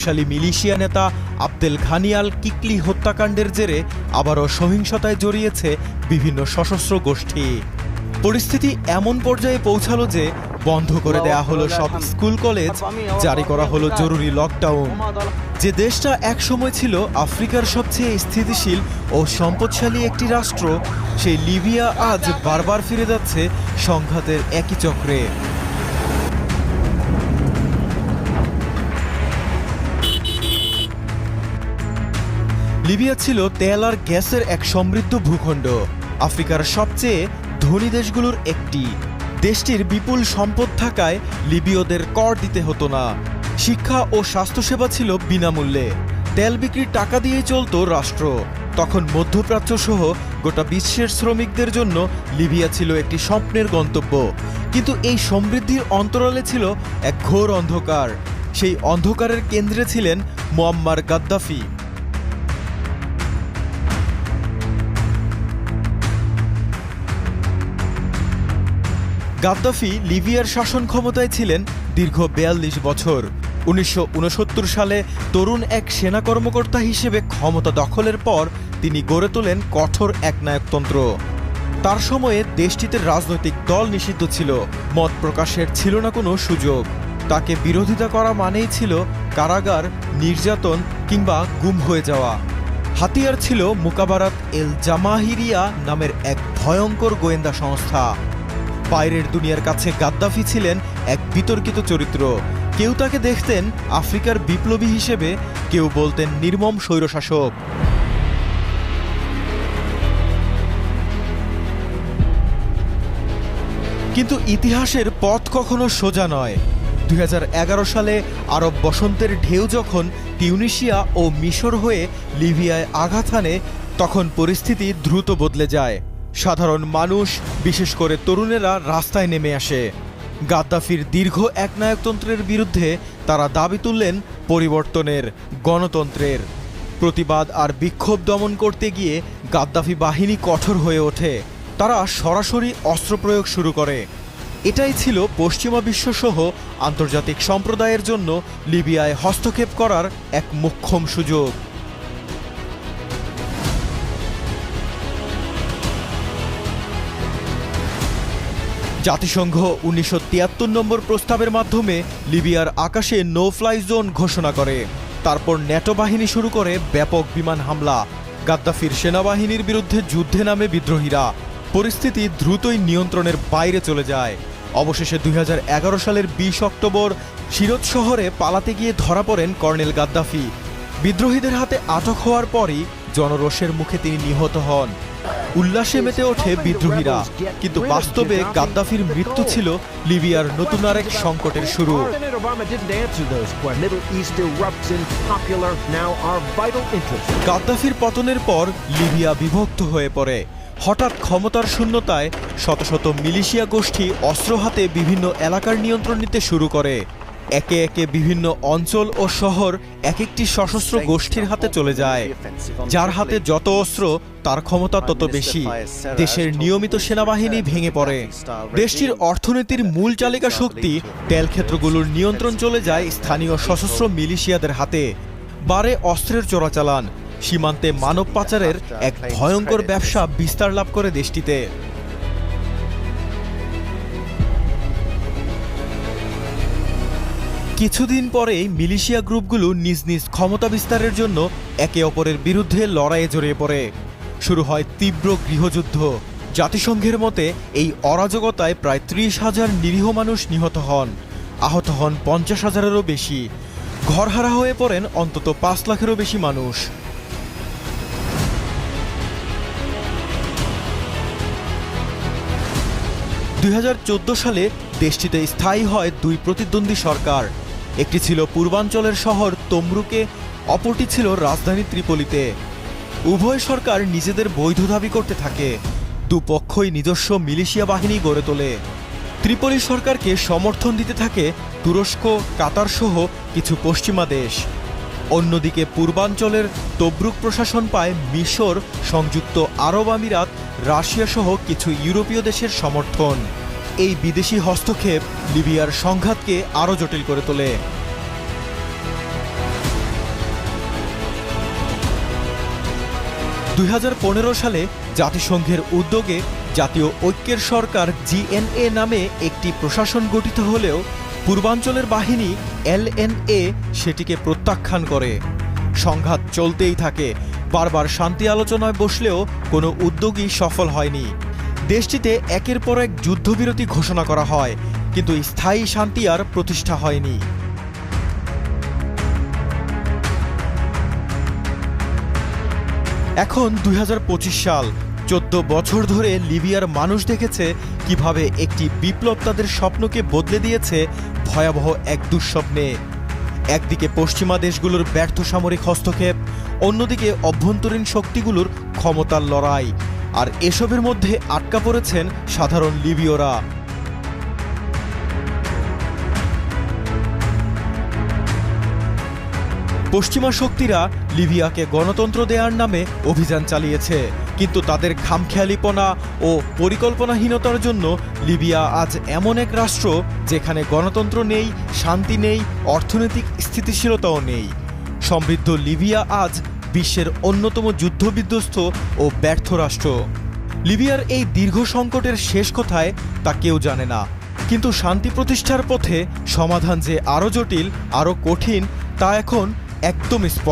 শক্তিশালী মিলিশিয়া নেতা আবদেল ঘানি আল কিকলি হত্যাকাণ্ডের জেরে আবারও সহিংসতায় জড়িয়েছে বিভিন্ন সশস্ত্র গোষ্ঠী। পরিস্থিতি এমন পর্যায়ে পৌঁছালো যে বন্ধ করে দেয়া হলো সব স্কুল কলেজ, জারি করা হলো জরুরি লকডাউন। যে দেশটা একসময় ছিল আফ্রিকার সবচেয়ে স্থিতিশীল ও সম্পদশালী একটি রাষ্ট্র, সেই লিবিয়া আজ বারবার ফিরে যাচ্ছে সংঘাতের একই চক্রে। লিবিয়া ছিল তেল আর গ্যাসের এক সমৃদ্ধ ভূখণ্ড, আফ্রিকার সবচেয়ে ধনী দেশগুলোর একটি। দেশটির বিপুল সম্পদ থাকায় লিবীয়দের কর দিতে হতো না। শিক্ষা ও স্বাস্থ্যসেবা ছিল বিনামূল্যে। তেল বিক্রির টাকা দিয়েই চলত রাষ্ট্র। তখন মধ্যপ্রাচ্য সহ গোটা বিশ্বের শ্রমিকদের জন্য লিবিয়া ছিল একটি স্বপ্নের গন্তব্য। কিন্তু এই সমৃদ্ধির অন্তরালে ছিল এক ঘোর অন্ধকার। সেই অন্ধকারের কেন্দ্রে ছিলেন মুয়াম্মার গাদ্দাফি। গাদ্দাফি লিবিয়ার শাসন ক্ষমতায় ছিলেন দীর্ঘ ৪২ বছর। ১৯৬৯ সালে তরুণ এক সেনা কর্মকর্তা হিসেবে ক্ষমতা দখলের পর তিনি গড়ে তোলেন কঠোর একনায়কতন্ত্র। তার সময়ে দেশটিতে রাজনৈতিক দল নিষিদ্ধ ছিল, মত প্রকাশের ছিল না কোনো সুযোগ। তাকে বিরোধিতা করা মানেই ছিল কারাগার, নির্যাতন কিংবা গুম হয়ে যাওয়া। হাতিয়ার ছিল মুকাবারাত এল জামাহিরিয়া নামের এক ভয়ঙ্কর গোয়েন্দা সংস্থা। বাইরের দুনিয়ার কাছে গাদ্দাফি ছিলেন এক বিতর্কিত চরিত্র। কেউ তাকে দেখতেন আফ্রিকার বিপ্লবী হিসেবে, কেউ বলতেন নির্মম স্বৈরশাসক। কিন্তু ইতিহাসের পথ কখনো সোজা নয়। ২০১১ সালে আরব বসন্তের ঢেউ যখন তিউনিসিয়া ও মিশর হয়ে লিবিয়ায় আঘাত হানে, তখন পরিস্থিতি দ্রুত বদলে যায়। সাধারণ মানুষ, বিশেষ করে তরুণেরা রাস্তায় নেমে আসে। গাদ্দাফির দীর্ঘ একনায়কতন্ত্রের বিরুদ্ধে তারা দাবি তুললেন পরিবর্তনের, গণতন্ত্রের। প্রতিবাদ আর বিক্ষোভ দমন করতে গিয়ে গাদ্দাফি বাহিনী কঠোর হয়ে ওঠে। তারা সরাসরি অস্ত্র প্রয়োগ শুরু করে। এটাই ছিল পশ্চিমা বিশ্বসহ আন্তর্জাতিক সম্প্রদায়ের জন্য লিবিয়ায় হস্তক্ষেপ করার এক মোক্ষম সুযোগ। জাতিসংঘ ১৯৭৩ নম্বর প্রস্তাবের মাধ্যমে লিবিয়ার আকাশে নো ফ্লাই জোন ঘোষণা করে। তারপর ন্যাটো বাহিনী শুরু করে ব্যাপক বিমান হামলা। গাদ্দাফির সেনাবাহিনীর বিরুদ্ধে যুদ্ধে নামে বিদ্রোহীরা। পরিস্থিতি দ্রুতই নিয়ন্ত্রণের বাইরে চলে যায়। অবশেষে ২০১১ সালের ২০ অক্টোবর সিরত শহরে পালাতে গিয়ে ধরা পড়েন কর্নেল গাদ্দাফি। বিদ্রোহীদের হাতে আটক হওয়ার পরই জনরোষের মুখে তিনি নিহত হন। উল্লাসে মেতে ওঠে বিদ্রোহীরা, কিন্তু বাস্তবে গাদ্দাফির মৃত্যু ছিল লিবিয়ার নতুন আরেক সংকটের শুরু। গাদ্দাফির পতনের পর লিবিয়া বিভক্ত হয়ে পড়ে। হঠাৎ ক্ষমতার শূন্যতায় শত শত মিলিশিয়া গোষ্ঠী অস্ত্র হাতে বিভিন্ন এলাকার নিয়ন্ত্রণ নিতে শুরু করে। একে একে বিভিন্ন অঞ্চল ও শহর এক একটি সশস্ত্র গোষ্ঠীর হাতে চলে যায়। যার হাতে যত অস্ত্র, তার ক্ষমতা তত বেশি। দেশের নিয়মিত সেনাবাহিনী ভেঙে পড়ে। দেশটির অর্থনীতির মূল চালিকা শক্তি, তেল ক্ষেত্রগুলোর নিয়ন্ত্রণ চলে যায় স্থানীয় সশস্ত্র মিলিশিয়াদের হাতে। বাড়ে অস্ত্রের চোরাচালান। সীমান্তে মানব পাচারের এক ভয়ঙ্কর ব্যবসা বিস্তার লাভ করে দেশটিতে। কিছুদিন পরেই মিলিশিয়া গ্রুপগুলো নিজ নিজ ক্ষমতা বিস্তারের জন্য একে অপরের বিরুদ্ধে লড়াইয়ে জড়িয়ে পড়ে। শুরু হয় তীব্র গৃহযুদ্ধ। জাতিসংঘের মতে এই অরাজকতায় প্রায় ৩০,০০০ নিরীহ মানুষ নিহত হন, আহত হন ৫০,০০০-এরও বেশি। ঘরহারা হয়ে পড়েন অন্তত ৫ লাখেরও বেশি মানুষ। (২০১৪) সালে দেশটিতে স্থায়ী হয় দুই প্রতিদ্বন্দ্বী সরকার। একটি ছিল পূর্বাঞ্চলের শহর তমরুকে, অপরটি ছিল রাজধানী ত্রিপলিতে। উভয় সরকার নিজেদের বৈধ দাবি করতে থাকে। দুপক্ষই নিজস্ব মিলিশিয়া বাহিনী গড়ে তোলে। ত্রিপলি সরকারকে সমর্থন দিতে থাকে তুরস্ক, কাতার সহ কিছু পশ্চিমা দেশ। অন্যদিকে পূর্বাঞ্চলের তব্রুক প্রশাসন পায় মিশর, সংযুক্ত আরব আমিরাত, রাশিয়া সহ কিছু ইউরোপীয় দেশের সমর্থন। এই বিদেশি হস্তক্ষেপ লিবিয়ার সংঘাতকে আরও জটিল করে তোলে। 2015 সালে জাতিসংঘের উদ্যোগে জাতীয় ঐক্যের সরকার জিএনএ নামে একটি প্রশাসন গঠিত হলেও পূর্বাঞ্চলের বাহিনী এলএনএ সেটিকে প্রত্যাখ্যান করে। সংঘাত চলতেই থাকে, বারবার শান্তি আলোচনায় বসলেও কোনো উদ্যোগই সফল হয়নি। দেশটিতে একের পর এক যুদ্ধবিরতি ঘোষণা করা হয়, কিন্তু স্থায়ী শান্তি আর প্রতিষ্ঠা হয়নি। এখন 2025 সাল, 14 বছর ধরে লিবিয়ার মানুষ দেখেছে কিভাবে একটি বিপ্লব তাদের স্বপ্নকে বদলে দিয়েছে ভয়াবহ এক দুঃস্বপ্নে। একদিকে পশ্চিমা দেশগুলোর ব্যর্থ সামরিক হস্তক্ষেপ, অন্যদিকে অভ্যন্তরীণ শক্তিগুলোর ক্ষমতার লড়াই, আর এসবের মধ্যে আটকা পড়েছেন সাধারণ লিবীয়রা। পশ্চিমা শক্তিরা লিবিয়াকে গণতন্ত্র দেওয়ার নামে অভিযান চালিয়েছে, কিন্তু তাদের খামখেয়ালিপনা ও পরিকল্পনাহীনতার জন্য লিবিয়া আজ এমন এক রাষ্ট্র যেখানে গণতন্ত্র নেই, শান্তি নেই, অর্থনৈতিক স্থিতিশীলতাও নেই। সমৃদ্ধ লিবিয়া আজ বিশ্বের অন্যতম যুদ্ধবিধ্বস্ত ও ব্যর্থ রাষ্ট্র। লিবিয়ার এই দীর্ঘ সংকটের শেষ কোথায় তা কেউ জানে না, কিন্তু শান্তি প্রতিষ্ঠার পথে সমাধান যে আরও জটিল, আরও কঠিন তা এখন একদম স্পষ্ট।